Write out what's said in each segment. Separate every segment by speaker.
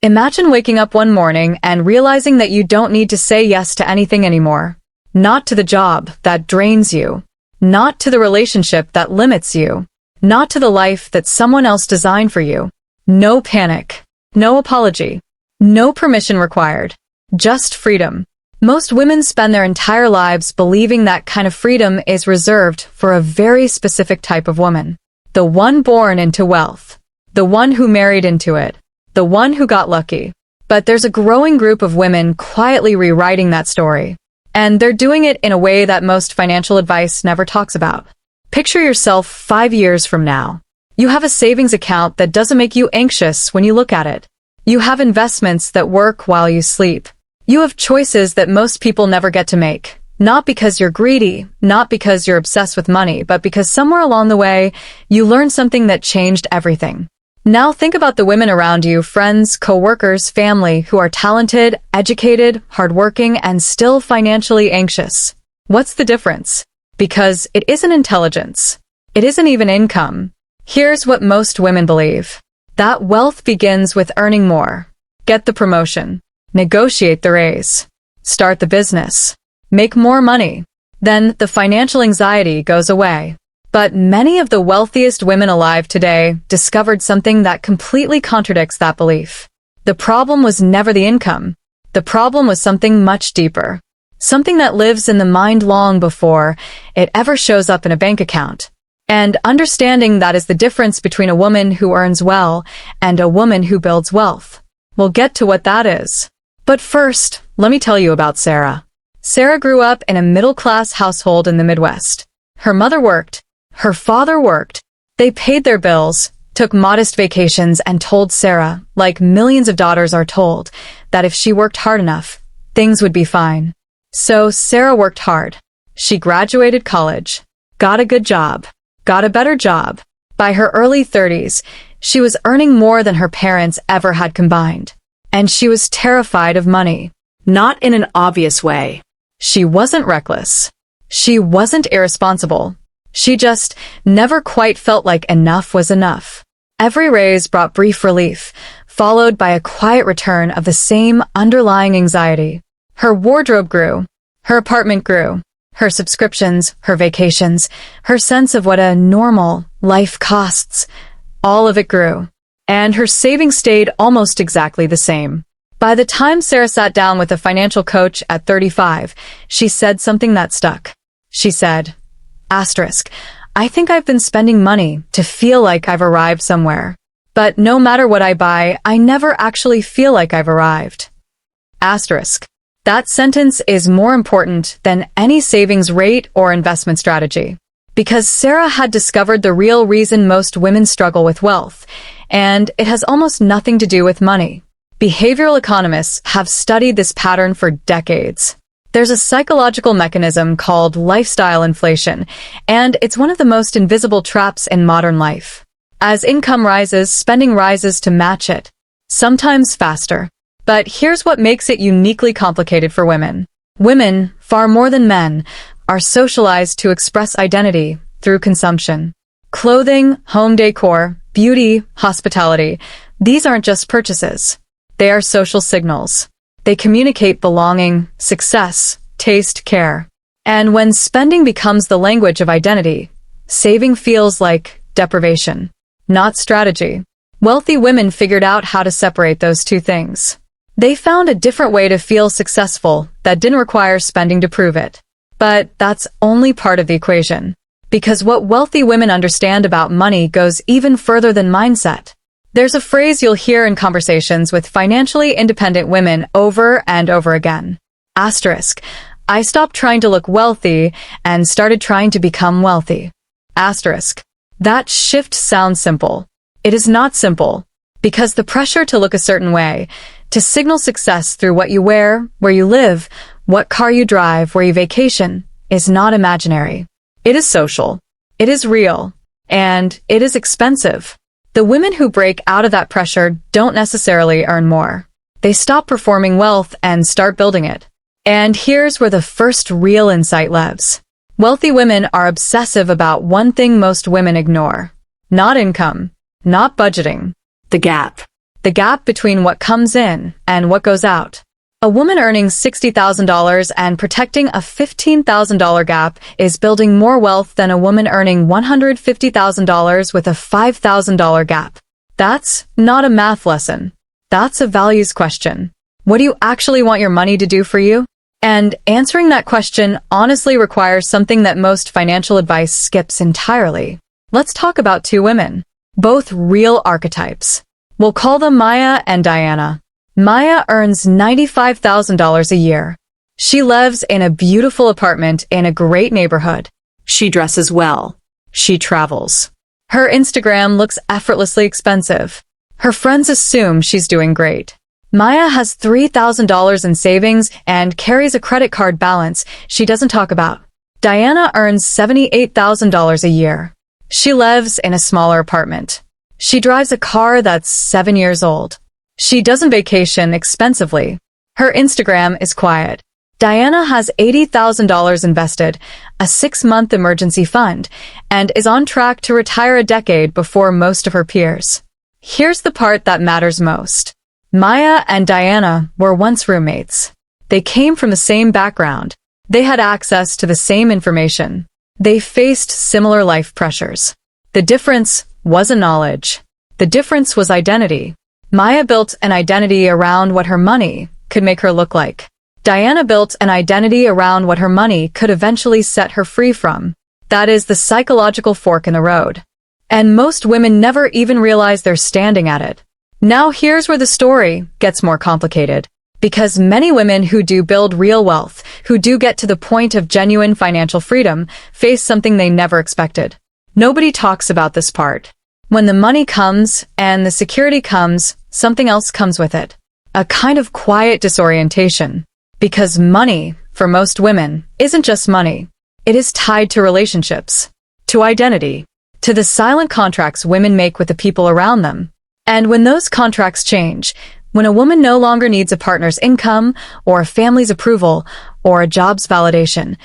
Speaker 1: Imagine waking up one morning and realizing that you don't need to say yes to anything anymore. Not to the job that drains you. Not to the relationship that limits you. Not to the life that someone else designed for you. No panic. No apology. No permission required. Just freedom. Most women spend their entire lives believing that kind of freedom is reserved for a very specific type of woman. The one born into wealth. The one who married into it. The one who got lucky. But there's a growing group of women quietly rewriting that story. And they're doing it in a way that most financial advice never talks about. Picture yourself 5 years from now. You have a savings account that doesn't make you anxious when you look at it. You have investments that work while you sleep. You have choices that most people never get to make. Not because you're greedy, not because you're obsessed with money, but because somewhere along the way, you learned something that changed everything. Now think about the women around you, friends, co-workers, family, who are talented, educated, hardworking, and still financially anxious. What's the difference? Because it isn't intelligence. It isn't even income. Here's what most women believe. That wealth begins with earning more. Get the promotion. Negotiate the raise. Start the business. Make more money. Then the financial anxiety goes away. But many of the wealthiest women alive today discovered something that completely contradicts that belief. The problem was never the income. The problem was something much deeper. Something that lives in the mind long before it ever shows up in a bank account. And understanding that is the difference between a woman who earns well and a woman who builds wealth. We'll get to what that is. But first, let me tell you about Sarah. Sarah grew up in a middle-class household in the Midwest. Her mother worked. Her father worked. They paid their bills, took modest vacations, and told Sarah, like millions of daughters are told, that if she worked hard enough, things would be fine. So Sarah worked hard. She graduated college, got a good job, got a better job. By her early 30s, she was earning more than her parents ever had combined. And she was terrified of money. Not in an obvious way. She wasn't reckless. She wasn't irresponsible. She just never quite felt like enough was enough. Every raise brought brief relief, followed by a quiet return of the same underlying anxiety. Her wardrobe grew. Her apartment grew. Her subscriptions, her vacations, her sense of what a normal life costs. All of it grew. And her savings stayed almost exactly the same. By the time Sarah sat down with a financial coach at 35, she said something that stuck. She said, I think I've been spending money to feel like I've arrived somewhere. But no matter what I buy, I never actually feel like I've arrived. That sentence is more important than any savings rate or investment strategy. Because Sarah had discovered the real reason most women struggle with wealth, and it has almost nothing to do with money. Behavioral economists have studied this pattern for decades. There's a psychological mechanism called lifestyle inflation, and it's one of the most invisible traps in modern life. As income rises, spending rises to match it, sometimes faster. But here's what makes it uniquely complicated for women. Women, far more than men, are socialized to express identity through consumption. Clothing, home decor, beauty, hospitality, these aren't just purchases. They are social signals. They communicate belonging, success, taste, care. And when spending becomes the language of identity, saving feels like deprivation, not strategy. Wealthy women figured out how to separate those two things. They found a different way to feel successful that didn't require spending to prove it. But that's only part of the equation. Because what wealthy women understand about money goes even further than mindset. There's a phrase you'll hear in conversations with financially independent women over and over again. I stopped trying to look wealthy and started trying to become wealthy. That shift sounds simple. It is not simple. Because the pressure to look a certain way, to signal success through what you wear, where you live, what car you drive, where you vacation, is not imaginary. It is social. It is real. And it is expensive. The women who break out of that pressure don't necessarily earn more. They stop performing wealth and start building it. And here's where the first real insight lives. Wealthy women are obsessive about one thing most women ignore. Not income. Not budgeting. The gap. the gap between what comes in and what goes out. A woman earning $60,000 and protecting a $15,000 gap is building more wealth than a woman earning $150,000 with a $5,000 gap. That's not a math lesson. That's a values question. What do you actually want your money to do for you? And answering that question honestly requires something that most financial advice skips entirely. Let's talk about two women, both real archetypes. We'll call them Maya and Diana. Maya earns $95,000 a year. She lives in a beautiful apartment in a great neighborhood. She dresses well. She travels. Her Instagram looks effortlessly expensive. Her friends assume she's doing great. Maya has $3,000 in savings and carries a credit card balance she doesn't talk about. Diana earns $78,000 a year. She lives in a smaller apartment. She drives a car that's 7 years old. She doesn't vacation expensively. Her Instagram is quiet. Diana has $80,000 invested, a 6-month emergency fund, and is on track to retire a decade before most of her peers. Here's the part that matters most. Maya and Diana were once roommates. They came from the same background. They had access to the same information. They faced similar life pressures. The difference wasn't knowledge. The difference was identity. Maya built an identity around what her money could make her look like. Diana built an identity around what her money could eventually set her free from. That is the psychological fork in the road. And most women never even realize they're standing at it. Now here's where the story gets more complicated. Because many women who do build real wealth, who do get to the point of genuine financial freedom, face something they never expected. Nobody talks about this part. When the money comes and the security comes, something else comes with it. A kind of quiet disorientation. Because money, for most women, isn't just money. It is tied to relationships, to identity, to the silent contracts women make with the people around them. And when those contracts change, when a woman no longer needs a partner's income, or a family's approval, or a job's validation,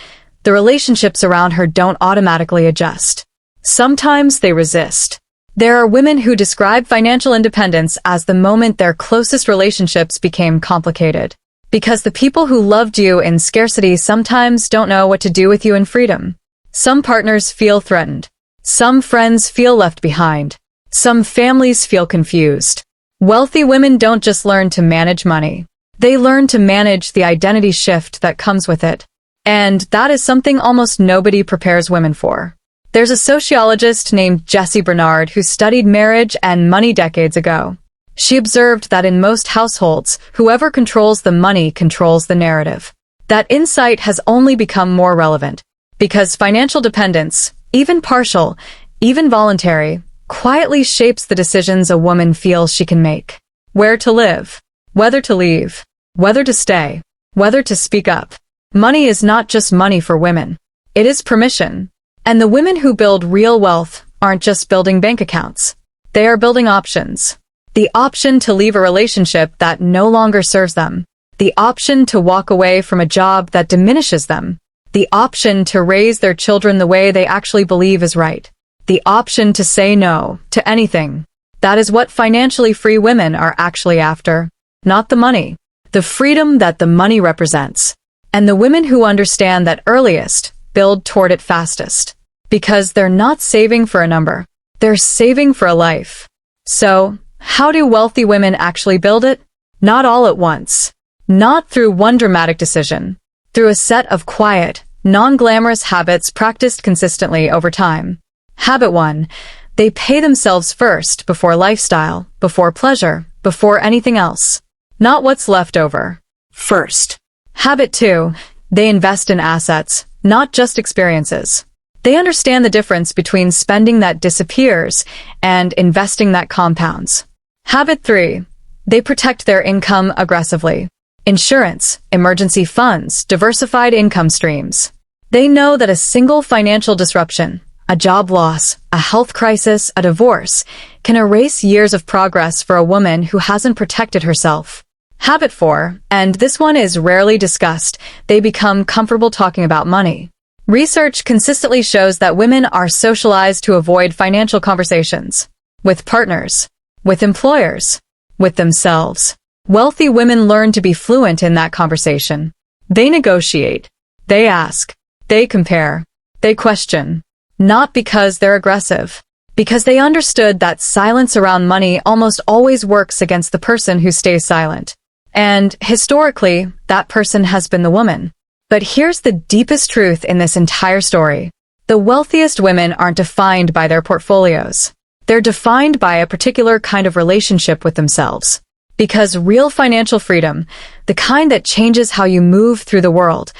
Speaker 1: the relationships around her don't automatically adjust. Sometimes they resist. There are women who describe financial independence as the moment their closest relationships became complicated. Because the people who loved you in scarcity sometimes don't know what to do with you in freedom. Some partners feel threatened. Some friends feel left behind. Some families feel confused. Wealthy women don't just learn to manage money. They learn to manage the identity shift that comes with it. And that is something almost nobody prepares women for. There's a sociologist named Jessie Bernard who studied marriage and money decades ago. She observed that in most households, whoever controls the money controls the narrative. That insight has only become more relevant because financial dependence, even partial, even voluntary, quietly shapes the decisions a woman feels she can make. Where to live, whether to leave, whether to stay, whether to speak up. Money is not just money for women. It is permission. And the women who build real wealth aren't just building bank accounts. They are building options. The option to leave a relationship that no longer serves them. The option to walk away from a job that diminishes them. The option to raise their children the way they actually believe is right. The option to say no to anything. That is what financially free women are actually after. Not the money. The freedom that the money represents. And the women who understand that earliest build toward it fastest. Because they're not saving for a number. They're saving for a life. So, how do wealthy women actually build it? Not all at once. Not through one dramatic decision. Through a set of quiet, non-glamorous habits practiced consistently over time. Habit 1. They pay themselves first before lifestyle, before pleasure, before anything else. Not what's left over. First. Habit 2. They invest in assets, not just experiences. They understand the difference between spending that disappears and investing that compounds. Habit 3. They protect their income aggressively. Insurance, emergency funds, diversified income streams. They know that a single financial disruption, a job loss, a health crisis, a divorce, can erase years of progress for a woman who hasn't protected herself. Habit 4, and this one is rarely discussed, they become comfortable talking about money. Research consistently shows that women are socialized to avoid financial conversations. With partners. With employers. with themselves. Wealthy women learn to be fluent in that conversation. They negotiate. They ask. They compare. They question. Not because they're aggressive. Because they understood that silence around money almost always works against the person who stays silent. And historically, that person has been the woman. But here's the deepest truth in this entire story. The wealthiest women aren't defined by their portfolios. They're defined by a particular kind of relationship with themselves. Because real financial freedom, the kind that changes how you move through the world,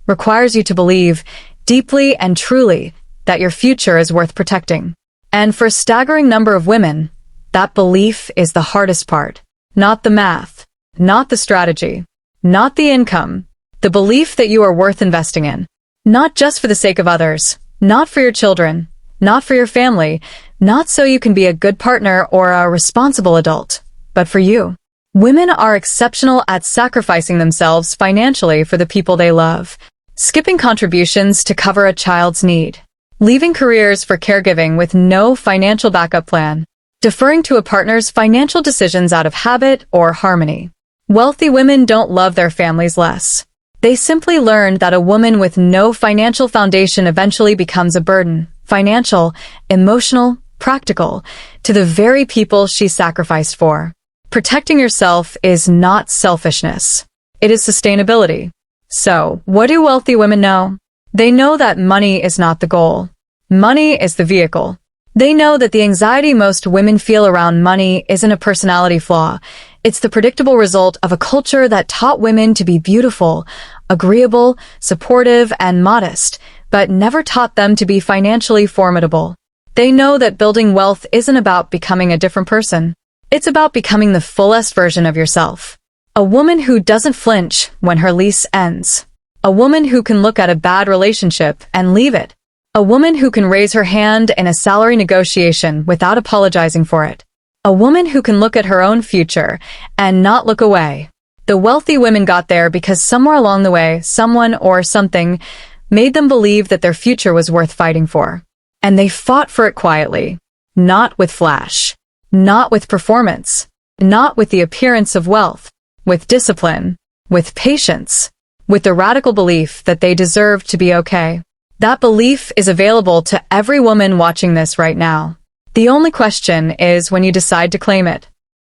Speaker 1: requires you to believe deeply and truly that your future is worth protecting. And for a staggering number of women, that belief is the hardest part. Not the math, not the strategy, not the income, the belief that you are worth investing in. Not just for the sake of others, not for your children, not for your family, not so you can be a good partner or a responsible adult, but for you. Women are exceptional at sacrificing themselves financially for the people they love, skipping contributions to cover a child's need, leaving careers for caregiving with no financial backup plan, deferring to a partner's financial decisions out of habit or harmony. Wealthy women don't love their families less. They simply learned that a woman with no financial foundation eventually becomes a burden, financial, emotional, practical, to the very people she sacrificed for. Protecting yourself is not selfishness. It is sustainability. So, what do wealthy women know? They know that money is not the goal. Money is the vehicle. They know that the anxiety most women feel around money isn't a personality flaw. It's the predictable result of a culture that taught women to be beautiful, agreeable, supportive, and modest, but never taught them to be financially formidable. They know that building wealth isn't about becoming a different person. It's about becoming the fullest version of yourself. A woman who doesn't flinch when her lease ends. A woman who can look at a bad relationship and leave it. A woman who can raise her hand in a salary negotiation without apologizing for it. A woman who can look at her own future and not look away. The wealthy women got there because somewhere along the way, someone or something made them believe that their future was worth fighting for. And they fought for it quietly. Not with flash. Not with performance. Not with the appearance of wealth. With discipline. With patience. With the radical belief that they deserved to be okay. That belief is available to every woman watching this right now. The only question is when you decide to claim it.